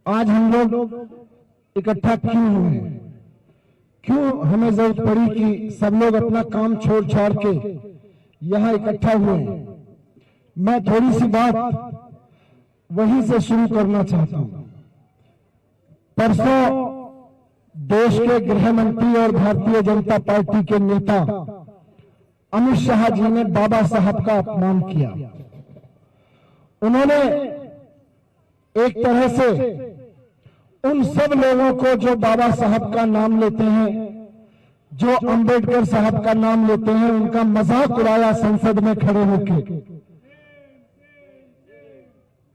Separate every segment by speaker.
Speaker 1: आज हम लोग इकट्ठा क्यों हुए, क्यों हमें जरूरत पड़ी कि सब लोग अपना काम छोड़ छाड़ के यहाँ इकट्ठा हुए। मैं थोड़ी सी बात वहीं से शुरू करना चाहता हूं। परसों देश के गृह मंत्री और भारतीय जनता पार्टी के नेता अमित शाह जी ने बाबा साहब का अपमान किया। उन्होंने एक तरह से उन सब लोगों को जो बाबा साहब का नाम लेते हैं, जो अंबेडकर साहब का नाम लेते हैं, उनका मजाक उड़ाया संसद में खड़े होकर।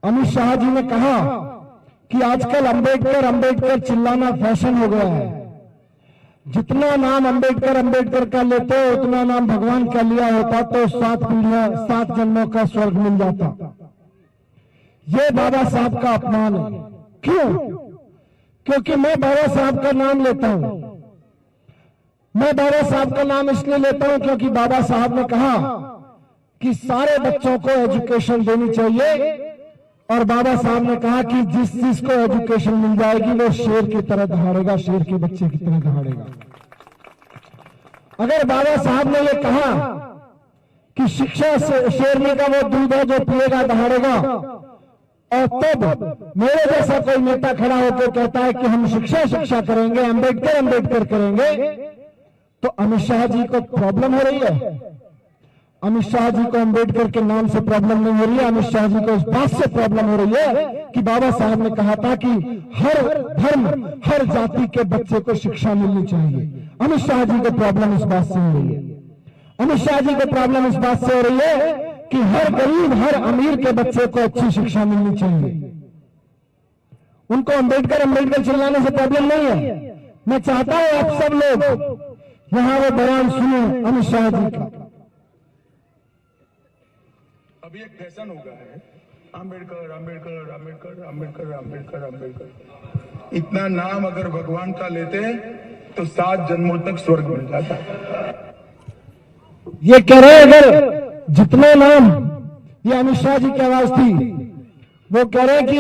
Speaker 1: अमित शाह जी ने कहा कि आजकल अंबेडकर अंबेडकर चिल्लाना फैशन हो गया है। जितना नाम अंबेडकर अंबेडकर का लेते हो उतना नाम भगवान का लिया होता तो 7 पीढ़ियां 7 जन्मों का स्वर्ग मिल जाता। ये बाबा साहब का अपमान है। क्यों? क्योंकि मैं बाबा साहब का नाम लेता हूं। मैं बाबा साहब का नाम इसलिए लेता हूं क्योंकि बाबा साहब ने कहा कि सारे बच्चों को एजुकेशन देनी चाहिए, और बाबा साहब ने कहा कि जिस चीज को एजुकेशन मिल जाएगी वो शेर की तरह दहाड़ेगा, शेर के बच्चे की तरह दहाड़ेगा। अगर बाबा साहब ने ये कहा कि शिक्षा से शेरनी का वो दूध है जो पिएगा दहाड़ेगा, और तब मेरे जैसा कोई नेता खड़ा होकर कहता है कि हम शिक्षा शिक्षा करेंगे, अंबेडकर अंबेडकर करेंगे, तो अमित शाह जी को प्रॉब्लम हो रही है। अमित शाह जी को अंबेडकर के नाम से प्रॉब्लम नहीं हो रही है। अमित शाह जी को इस बात से प्रॉब्लम हो रही है कि बाबा साहब ने कहा था कि हर धर्म हर जाति के बच्चे को शिक्षा मिलनी चाहिए। अमित शाह जी को प्रॉब्लम इस बात से हो रही है। अमित शाह जी को प्रॉब्लम इस बात से हो रही है कि हर गरीब हर अमीर के बच्चे को अच्छी शिक्षा मिलनी चाहिए। उनको अंबेडकर अंबेडकर चिल्लाने से प्रॉब्लम नहीं है। मैं चाहता हूं आप सब लोग यहां वो बयान सुने अमित शाह जी का।
Speaker 2: अभी एक फैशन हो गया है, अंबेडकर अंबेडकर अंबेडकर अंबेडकर अंबेडकर अंबेडकर। इतना नाम अगर भगवान का लेते तो 7 जन्मों तक स्वर्ग मिल जाता।
Speaker 1: ये कह रहे अगर जितना नाम, ये अमित शाह जी की आवाज थी, वो कह रहे कि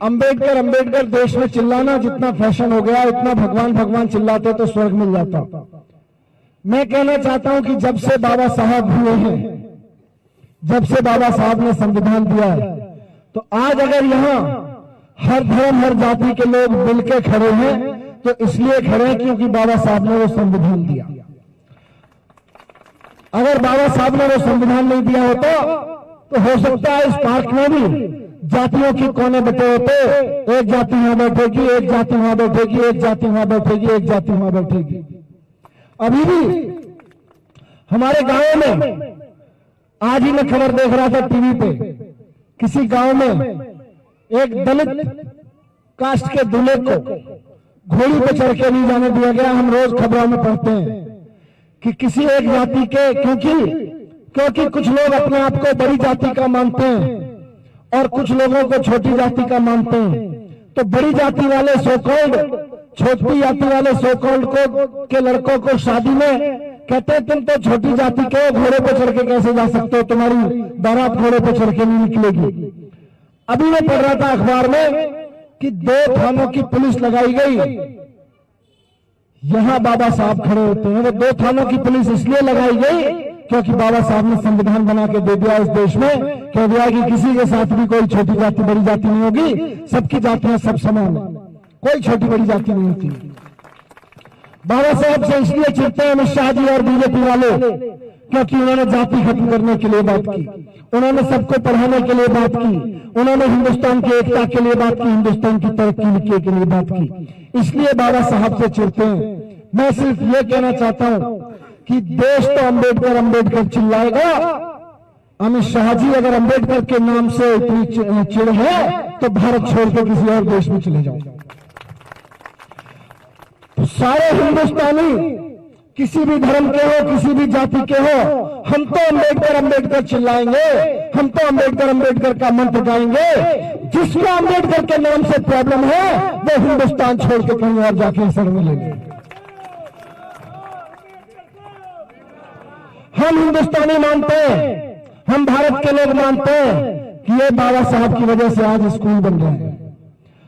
Speaker 1: अंबेडकर अंबेडकर देश में चिल्लाना जितना फैशन हो गया, इतना भगवान भगवान चिल्लाते तो स्वर्ग मिल जाता। मैं कहना चाहता हूं कि जब से बाबा साहब हुए हैं, जब से बाबा साहब ने संविधान दिया है, तो आज अगर यहाँ हर धर्म हर जाति के लोग मिलकर खड़े हैं तो इसलिए खड़े हैं क्योंकि बाबा साहब ने वो संविधान दिया। अगर बाबा साहब ने वो संविधान नहीं दिया होता तो हो सकता है इस पार्क में भी जातियों की कोने बटे होते, एक जाति वहां बैठेगी, एक जाति वहां बैठेगी, एक जाति वहां बैठेगी, एक जाति वहां बैठेगी। अभी भी हमारे गांव में, आज ही मैं खबर देख रहा था टीवी पे, किसी गांव में एक दलित कास्ट के दूल्हे को घोड़ी पे चढ़ के नहीं जाने दिया गया। हम रोज खबरों में पढ़ते हैं कि किसी एक जाति के, क्योंकि कुछ लोग अपने आप को बड़ी जाति का मानते हैं और कुछ लोगों को छोटी जाति का मानते हैं, तो बड़ी जाति वाले सो कॉल्ड, छोटी जाति वाले सो कॉल्ड को के लड़कों को शादी में कहते तुम तो छोटी जाति के घोड़े पे चढ़ के कैसे जा सकते हो, तुम्हारी बारात घोड़े पे चढ़ के नहीं निकलेगी। अभी मैं पढ़ रहा था अखबार में कि 2 थानों की पुलिस लगाई गई। यहां बाबा साहब खड़े होते हैं। वो 2 थानों की पुलिस इसलिए लगाई गई क्योंकि बाबा साहब ने संविधान बना के दे दिया इस देश में, कह दिया कि किसी के साथ भी कोई छोटी जाति बड़ी जाति नहीं होगी, सबकी जातियां सब समान है, कोई छोटी बड़ी जाति नहीं होती। बाबा साहब से इसलिए चिढ़ते हैं अमित शाह जी और बीजेपी वाले क्योंकि उन्होंने जाति खत्म करने के लिए बात की, उन्होंने सबको पढ़ाने के लिए बात की, उन्होंने हिंदुस्तान की एकता के लिए बात की, हिंदुस्तान की तरक्की के लिए बात की, इसलिए बाबा साहब से चिढ़ते हैं। मैं सिर्फ ये कहना चाहता हूं कि देश तो अंबेडकर अंबेडकर चिल्लाएगा। अमित शाह जी अगर अंबेडकर के नाम से इतनी चिढ़ है तो भारत छोड़ के किसी और देश में चले जाओ। तो सारे हिंदुस्तानी किसी भी धर्म के हो, किसी भी जाति के हो, हम तो अंबेडकर अंबेडकर चिल्लाएंगे, हम तो अंबेडकर अंबेडकर का मंत्र गाएंगे। जिसको अंबेडकर के नाम से प्रॉब्लम है वो हिंदुस्तान छोड़ के कहीं और जाके शरण लेंगे। हम हिंदुस्तानी मानते हैं, हम भारत के लोग मानते हैं कि ये बाबा साहब की वजह से आज स्कूल बन रहे हैं।